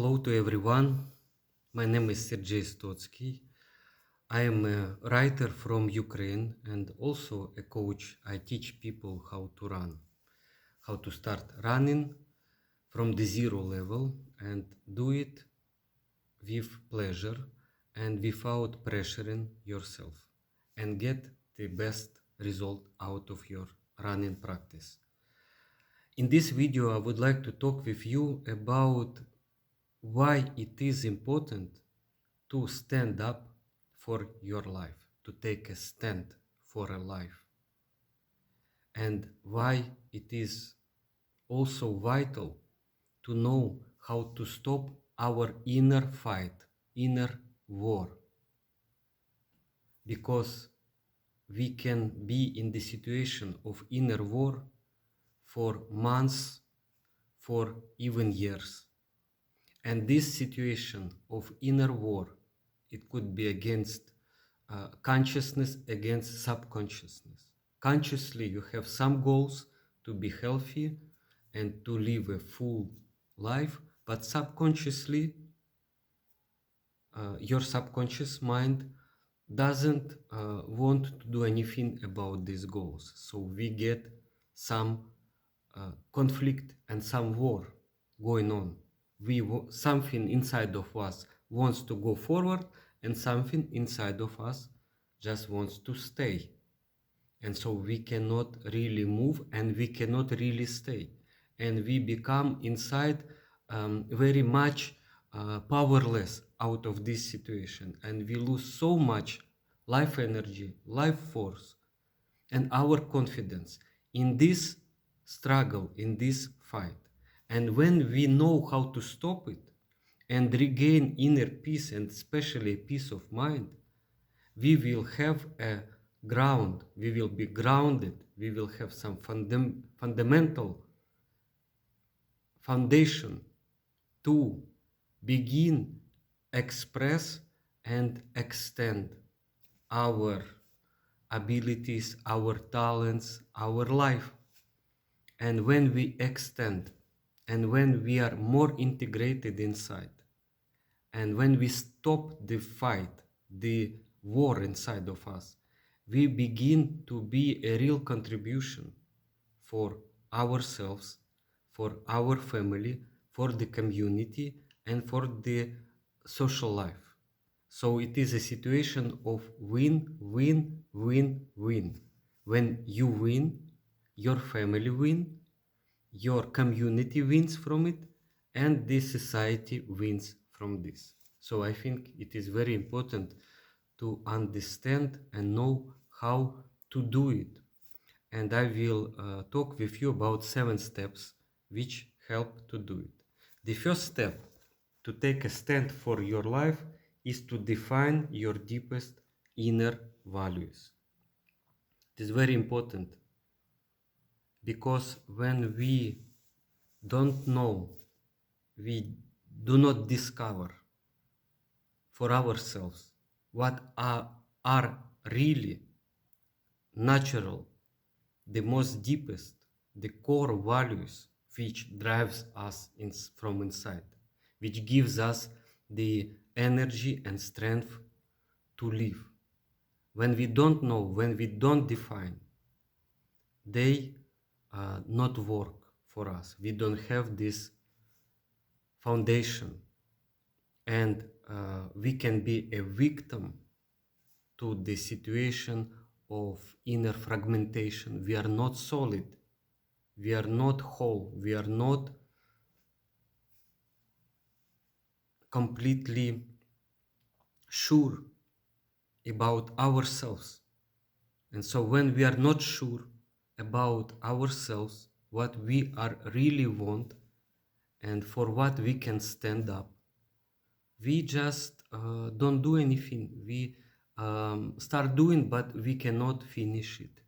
Hello to everyone. My name is Sergey Stotsky. I am a writer from Ukraine and also a coach. I teach people how to run, how to start running from the zero level and do it with pleasure and without pressuring yourself and get the best result out of your running practice. In this video, I would like to talk with you about why it is important to stand up for your life, to take a stand for a life, and why it is also vital to know how to stop our inner fight, inner war, because we can be in the situation of inner war for months, for even years. And this situation of inner war, it could be against consciousness, against subconsciousness. Consciously, you have some goals to be healthy and to live a full life, but subconsciously, your subconscious mind doesn't want to do anything about these goals. So we get some conflict and some war going on. Something inside of us wants to go forward and something inside of us just wants to stay. And so we cannot really move and we cannot really stay. And we become inside very much powerless out of this situation. And we lose so much life energy, life force, and our confidence in this struggle, in this fight. And when we know how to stop it and regain inner peace and especially peace of mind, we will have a ground, we will be grounded, we will have some fundamental foundation to begin express and extend our abilities, our talents, our life. And when we extend and when we are more integrated inside, and when we stop the fight, the war inside of us, we begin to be a real contribution for ourselves, for our family, for the community, and for the social life. So it is a situation of win, win, win, win. When you win, your family wins, your community wins from it, and the society wins from this. So I think it is very important to understand and know how to do it. And I will talk with you about 7 steps which help to do it. The first step to take a stand for your life is to define your deepest inner values. It is very important because when we don't know, we do not discover for ourselves what are really natural, the most deepest, the core values which drives us from inside, which gives us the energy and strength to live. When we don't know, when we don't define, they not work for us. We don't have this foundation, and we can be a victim to the situation of inner fragmentation. We are not solid, we are not whole, we are not completely sure about ourselves. And so when we are not sure about ourselves, what we are really want and for what we can stand up, we just don't do anything. We start doing, but we cannot finish it.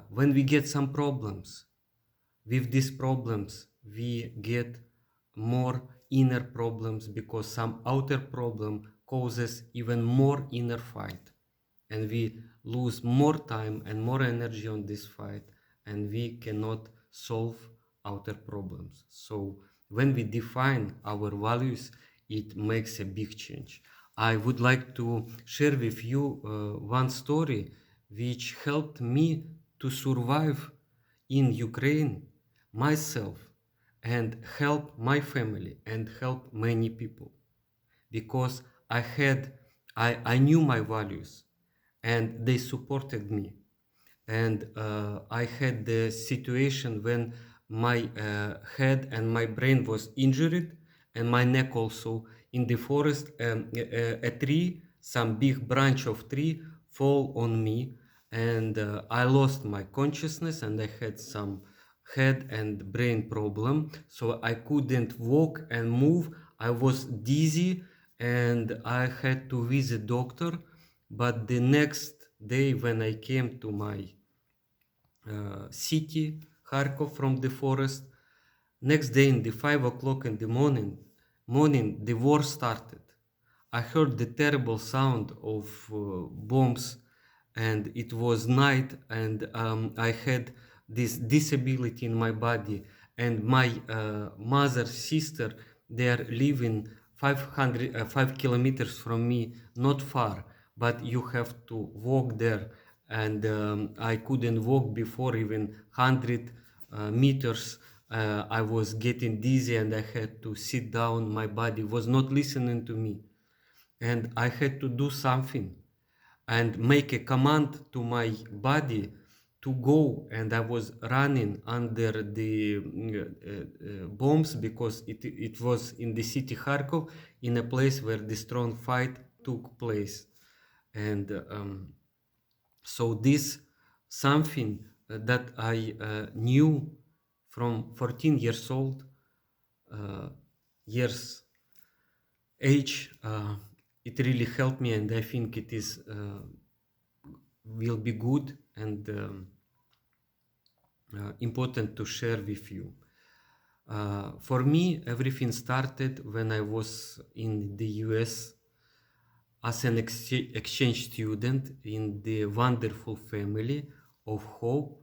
When we get some problems, with these problems, we get more inner problems because some outer problem causes even more inner fight. And we lose more time and more energy on this fight, and we cannot solve outer problems. So When we define our values, it makes a big change. I would like to share with you one story which helped me to survive in Ukraine myself and help my family and help many people, because I knew my values and they supported me. And I had the situation when my head and my brain was injured, and my neck also. In the forest, a tree, some big branch of tree fall on me, and I lost my consciousness, and I had some head and brain problem, so I couldn't walk and move. I was dizzy, and I had to visit doctor. But the next day when I came to my city, Kharkov, from the forest, next day in the 5 o'clock in the morning, the war started. I heard the terrible sound of bombs, and it was night, and I had this disability in my body, and my mother, sister, they are living 5 kilometers from me, not far, but you have to walk there, and I couldn't walk before even 100 meters. I was getting dizzy, and I had to sit down. My body was not listening to me, and I had to do something and make a command to my body to go. And I was running under the bombs, because it was in the city Kharkov, in a place where the strong fight took place. And so this something that I knew from 14 years old, years age, it really helped me, and I think it is will be good and important to share with you. For me, everything started when I was in the US as an exchange student in the wonderful family of Hope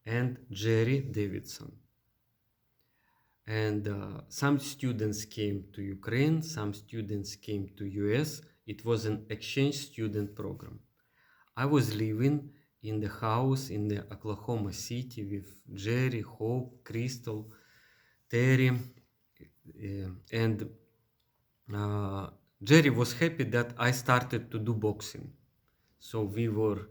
and Jerry Davidson. And some students came to Ukraine, some students came to US. It was an exchange student program. I was living in the house in the Oklahoma City with Jerry, Hope, Crystal, Terry, and Jerry was happy that I started to do boxing. So we were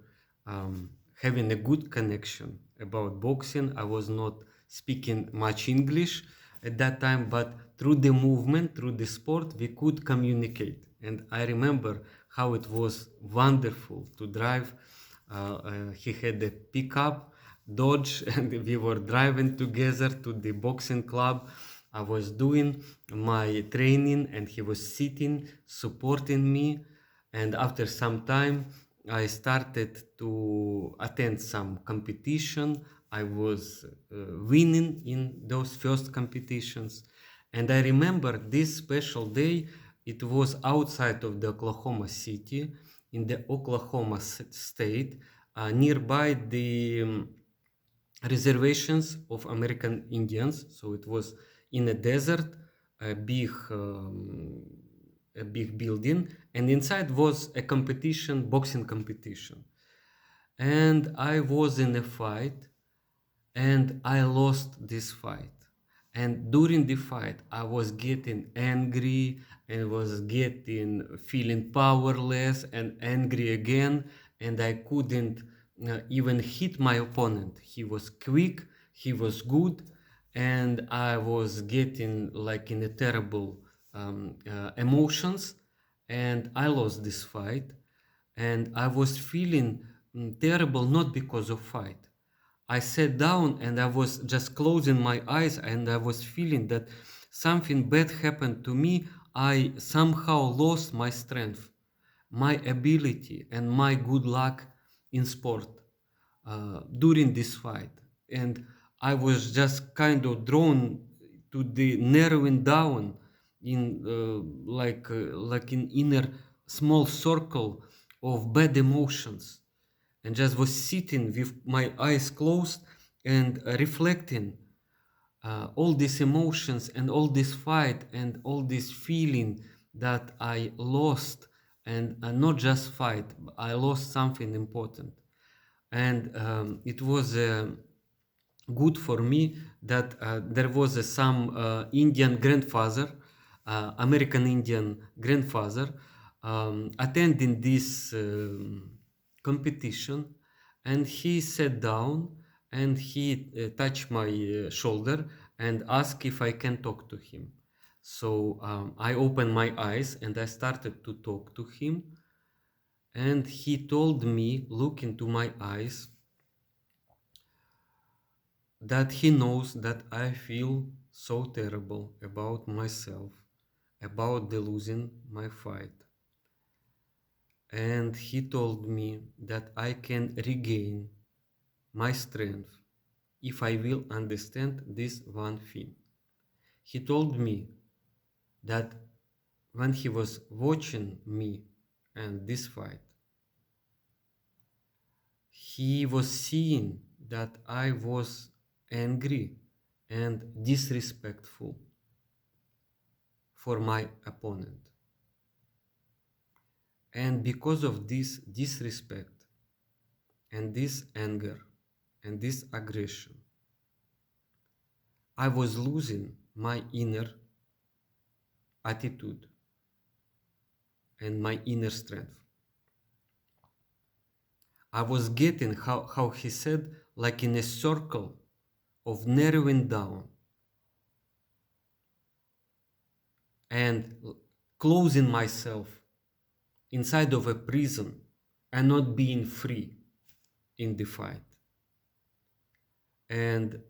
having a good connection about boxing. I was not speaking much English at that time, but through the movement, through the sport, we could communicate. And I remember how it was wonderful to drive. He had a pickup Dodge, and we were driving together to the boxing club. I was doing my training, and he was sitting, supporting me. And after some time, I started to attend some competition. I was winning in those first competitions. And I remember this special day. It was outside of the Oklahoma City, in the Oklahoma state, nearby the reservations of American Indians. So it was in a desert, a big building, and inside was a competition, boxing competition. And I was in a fight, and I lost this fight. And during the fight, I was getting angry, and was getting feeling powerless and angry again, and I couldn't even hit my opponent. He was quick, he was good, and I was getting like in a terrible emotions, and I lost this fight, and I was feeling terrible, not because of fight. I sat down, and I was just closing my eyes, and I was feeling that something bad happened to me. I somehow lost my strength, my ability, and my good luck in sport during this fight. And I was just kind of drawn to the narrowing down in like in inner small circle of bad emotions, and just was sitting with my eyes closed and reflecting. all these emotions and all this fight and all this feeling that I lost, and not just fight, I lost something important. And it was good for me that there was some Indian grandfather, American Indian grandfather, attending this competition, and he sat down and he touched my shoulder and asked if I can talk to him. So I opened my eyes and I started to talk to him, and he told me, look into my eyes, that he knows that I feel so terrible about myself, about the losing my fight. And he told me that I can regain my strength if I will understand this one thing. He told me that when he was watching me and this fight, he was seeing that I was angry and disrespectful for my opponent. And because of this disrespect and this anger and this aggression, I was losing my inner attitude and my inner strength. I was getting, how he said, like in a circle of narrowing down and closing myself inside of a prison and not being free in the fight. And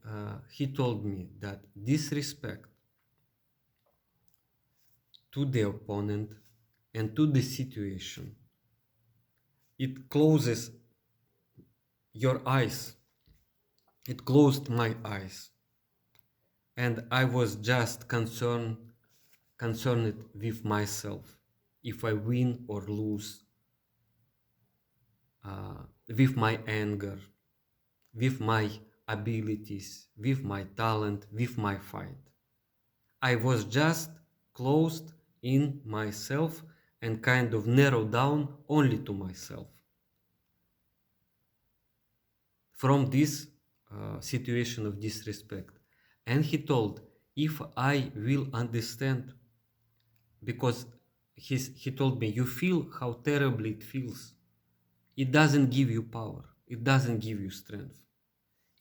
he told me that disrespect to the opponent and to the situation, it closes your eyes. It closed my eyes, and I was just concerned with myself, if I win or lose, with my anger, with my abilities, with my talent, with my fight. I was just closed in myself and kind of narrowed down only to myself. From this situation of disrespect. And he told, if I will understand, because he told me, you feel how terribly it feels. It doesn't give you power. It doesn't give you strength.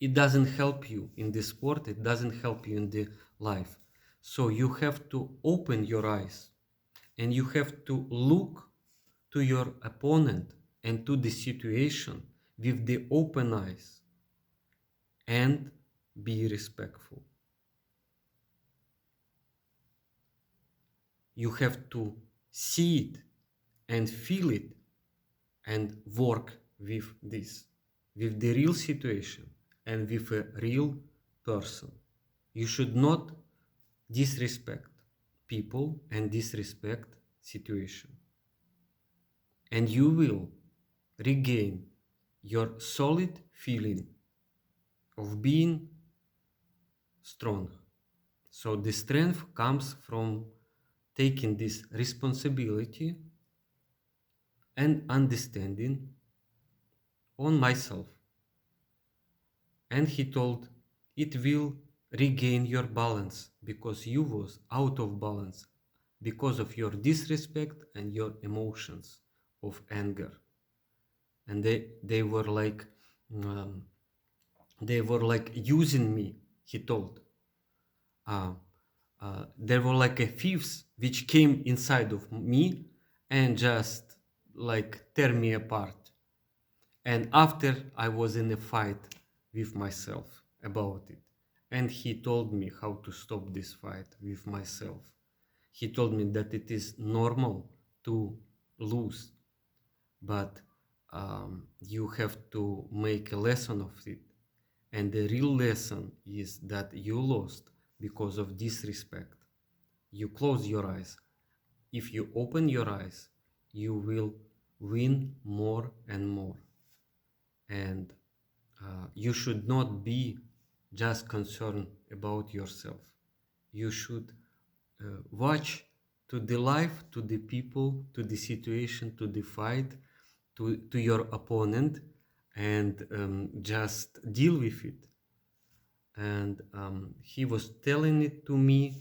It doesn't help you in the sport. It doesn't help you in the life. So you have to open your eyes and you have to look to your opponent and to the situation with the open eyes and be respectful. You have to see it and feel it and work with this, with the real situation and with a real person. You should not disrespect people and disrespect situation. And you will regain your solid feeling of being strong. So the strength comes from taking this responsibility and understanding on myself. And he told, it will regain your balance because you was out of balance because of your disrespect and your emotions of anger. And they were like um, using me, he told. There were like a thieves which came inside of me and just like tear me apart. And after I was in a fight with myself about it. And he told me how to stop this fight with myself. He told me that it is normal to lose, but you have to make a lesson of it. And the real lesson is that you lost because of disrespect. You close your eyes. If you open your eyes, you will win more and more. And you should not be just concerned about yourself. You should watch to the life, to the people, to the situation, to the fight, to your opponent, and just deal with it. And he was telling it to me.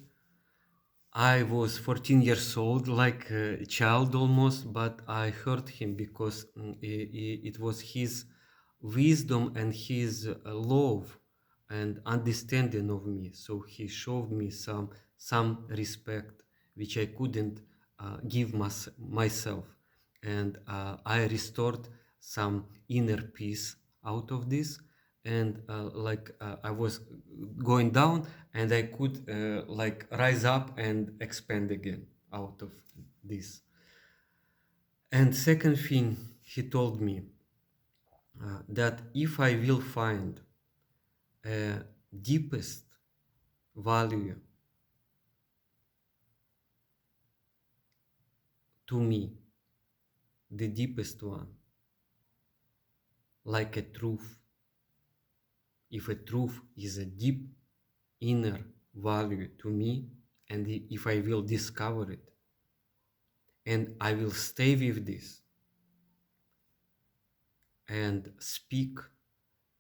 I was 14 years old, like a child almost, but I heard him because it was his wisdom and his love and understanding of me. So he showed me some respect which I couldn't give myself, and I restored some inner peace out of this. And I was going down, and I could like rise up and expand again out of this. And second thing, he told me that if I will find a deepest value to me, the deepest one, like a truth, if a truth is a deep inner value to me, and if I will discover it, and I will stay with this and speak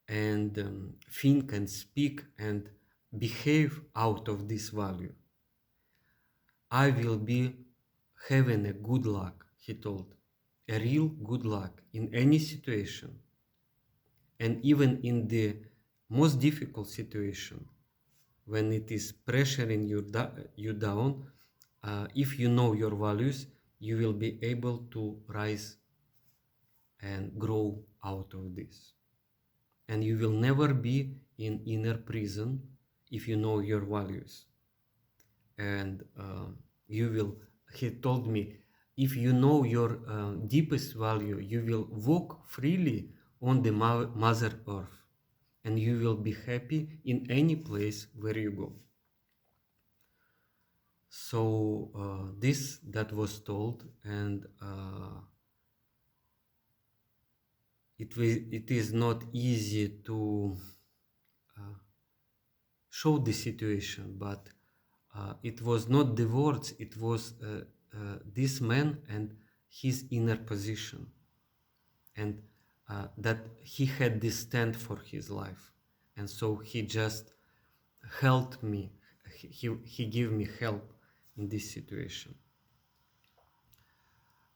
and think and speak and behave out of this value, I will be having a good luck, he told, a real good luck in any situation, and even in the most difficult situation, when it is pressuring you down, if you know your values, you will be able to rise and grow out of this. And you will never be in inner prison if you know your values. And he told me, if you know your deepest value, you will walk freely on the Mother Earth, and you will be happy in any place where you go. So that was told, and it is not easy to show the situation, but it was not the words, it was this man and his inner position, and that he had this stand for his life, and so he just helped me. He gave me help in this situation.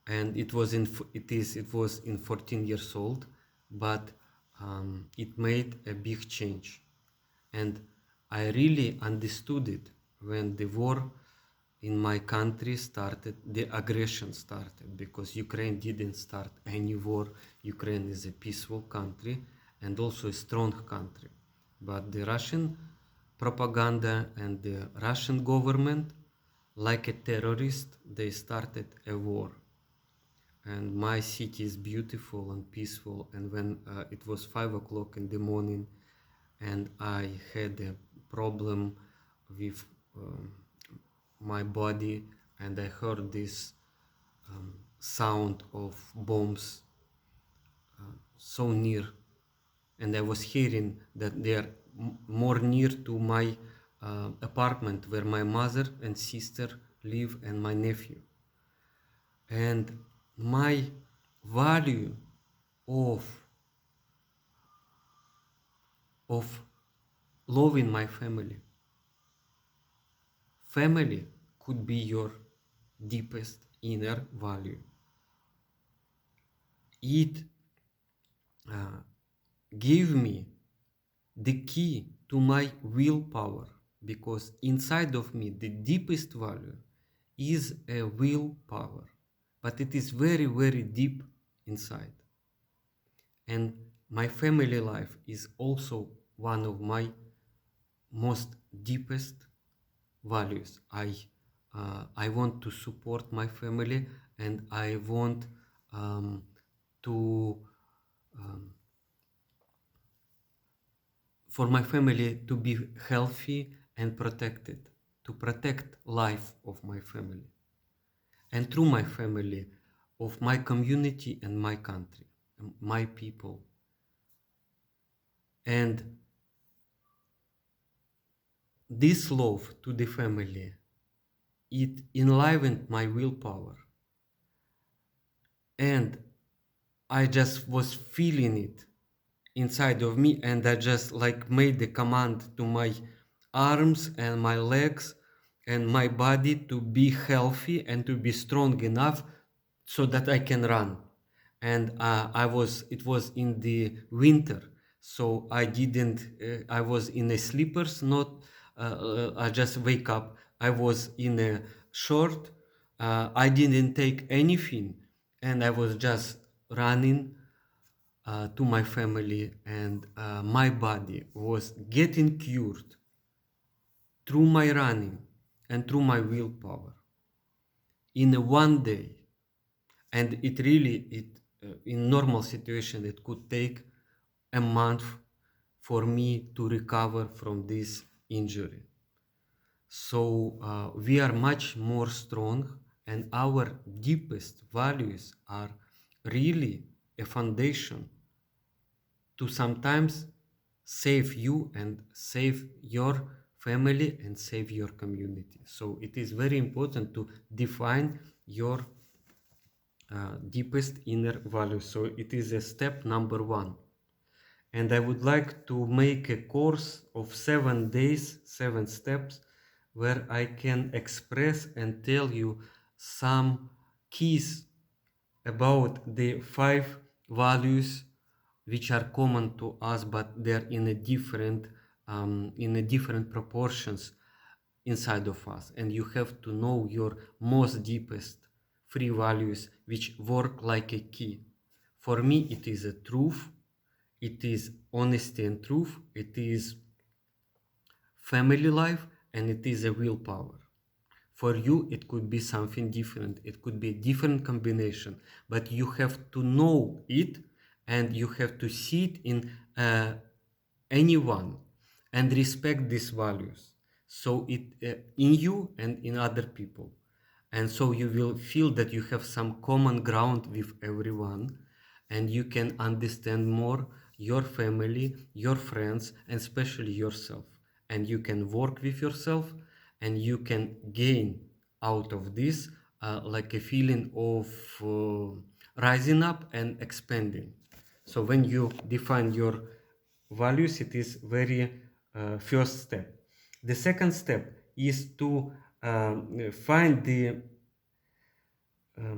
And it was in 14 years old, but it made a big change, and I really understood it when the war in my country started, the aggression started, because Ukraine didn't start any war. Ukraine is a peaceful country and also a strong country, but the Russian propaganda and the Russian government, like a terrorist, they started a war. And my city is beautiful and peaceful, and when it was 5 o'clock in the morning and I had a problem with my body, and I heard this sound of bombs so near, and I was hearing that they are more near to my apartment where my mother and sister live and my nephew. And my value of loving my family could be your deepest inner value. It gave me the key to my willpower, because inside of me the deepest value is a willpower, but it is very, very deep inside. And my family life is also one of my most deepest values. I want to support my family, and I want to for my family to be healthy and protected, to protect life of my family, and through my family, of my community and my country, my people. And this love to the family, it enlivened my willpower, and I just was feeling it inside of me, and I just like made the command to my arms and my legs and my body to be healthy and to be strong enough so that I can run. And it was in the winter, so I didn't I was in a slippers, not I just wake up, I was in a short, I didn't take anything, and I was just running to my family, and my body was getting cured through my running and through my willpower in a one day. And it really, in normal situation, it could take a month for me to recover from this injury. So we are much more strong, and our deepest values are really a foundation to sometimes save you and save your family and save your community. So it is very important to define your deepest inner values. So it is a step number one. And I would like to make a course of 7 days, 7 steps, where I can express and tell you some keys about the 5 values which are common to us, but they're in a different proportions inside of us. And you have to know your most deepest 3 values, which work like a key. For me, it is a truth, it is honesty and truth, it is family life, and it is a willpower. For you, it could be something different. It could be a different combination, but you have to know it, and you have to see it in anyone and respect these values. So it in you and in other people. And so you will feel that you have some common ground with everyone, and you can understand more your family, your friends, and especially yourself. And you can work with yourself, and you can gain out of this like a feeling of rising up and expanding. So when you define your values, it is very first step. The second step is to find the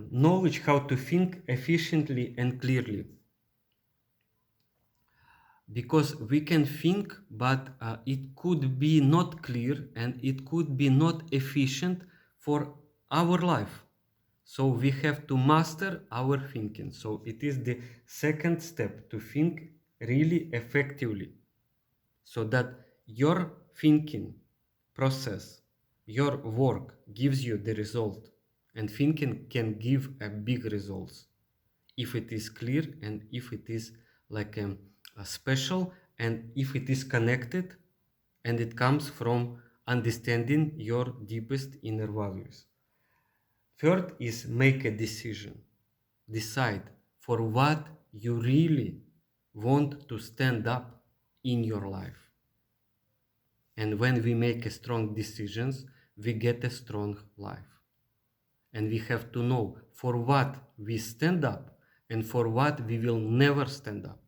knowledge how to think efficiently and clearly, because we can think, but it could be not clear and it could be not efficient for our life. So we have to master our thinking. So it is the second step, to think really effectively, so that your thinking process, your work gives you the result. And thinking can give a big results if it is clear, and if it is like a special, and if it is connected, and it comes from understanding your deepest inner values. Third is make a decision. Decide for what you really want to stand up in your life. And when we make a strong decisions, we get a strong life. And we have to know for what we stand up and for what we will never stand up.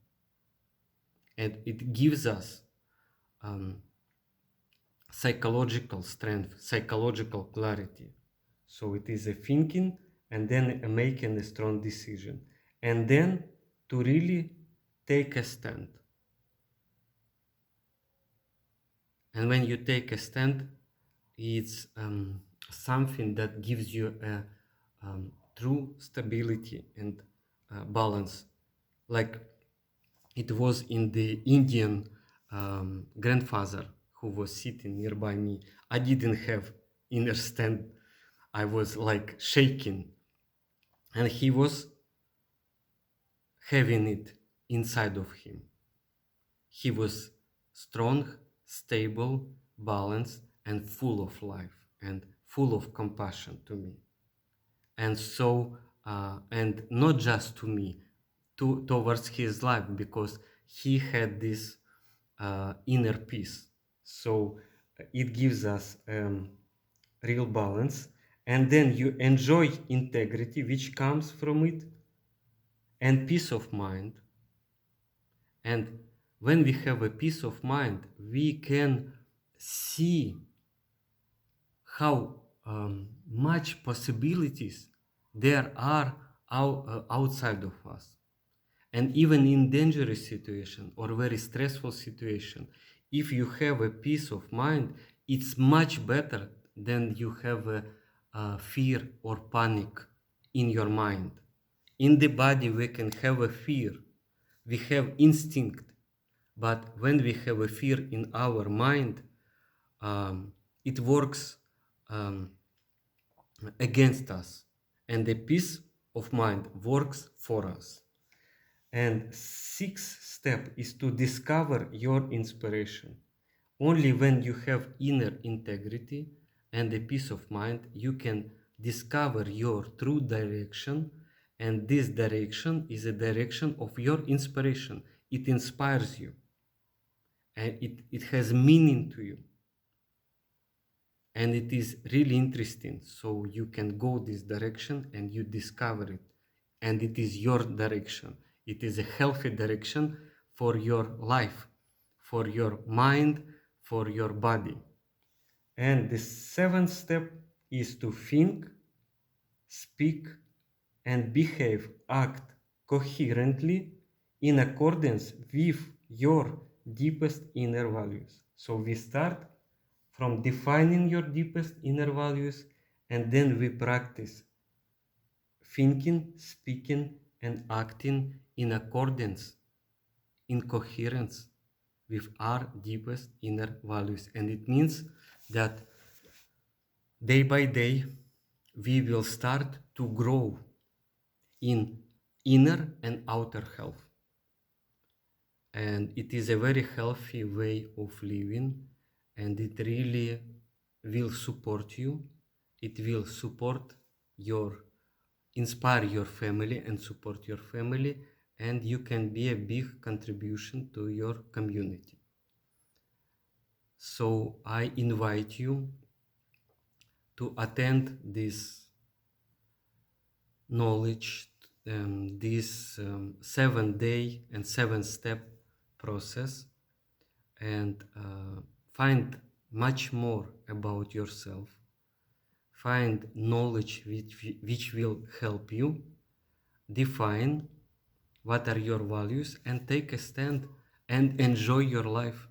And it gives us psychological strength, psychological clarity. So it is a thinking, and then making a strong decision, and then to really take a stand. And when you take a stand, it's something that gives you a true stability and balance. Like it was in the Indian grandfather who was sitting nearby me. I didn't have inner stand. I was like shaking, and he was having it inside of him. He was strong, stable, balanced, and full of life and full of compassion to me. And so, and not just to me, towards his life, because he had this inner peace. So it gives us real balance, and then you enjoy integrity which comes from it, and peace of mind. And when we have a peace of mind, we can see how much possibilities there are outside of us. And even in dangerous situation or very stressful situation, if you have a peace of mind, it's much better than you have a fear or panic in your mind. In the body we can have a fear, we have instinct, but when we have a fear in our mind, it works um, against us, and the peace of mind works for us. And sixth step is to discover your inspiration. Only when you have inner integrity and a peace of mind, you can discover your true direction. And this direction is a direction of your inspiration. It inspires you and it has meaning to you. And it is really interesting. So you can go this direction and you discover it. And it is your direction. It is a healthy direction for your life, for your mind, for your body. And the seventh step is to think, speak, and behave, act coherently in accordance with your deepest inner values. So we start from defining your deepest inner values, and then we practice thinking, speaking, and acting in accordance, in coherence with our deepest inner values. And it means that day by day we will start to grow in inner and outer health. And it is a very healthy way of living, and it really will support you. It will support your, inspire your family and support your family, and you can be a big contribution to your community. So I invite you to attend this knowledge, this 7-day and 7-step process, and find much more about yourself. Find knowledge which will help you define what are your values and take a stand and enjoy your life.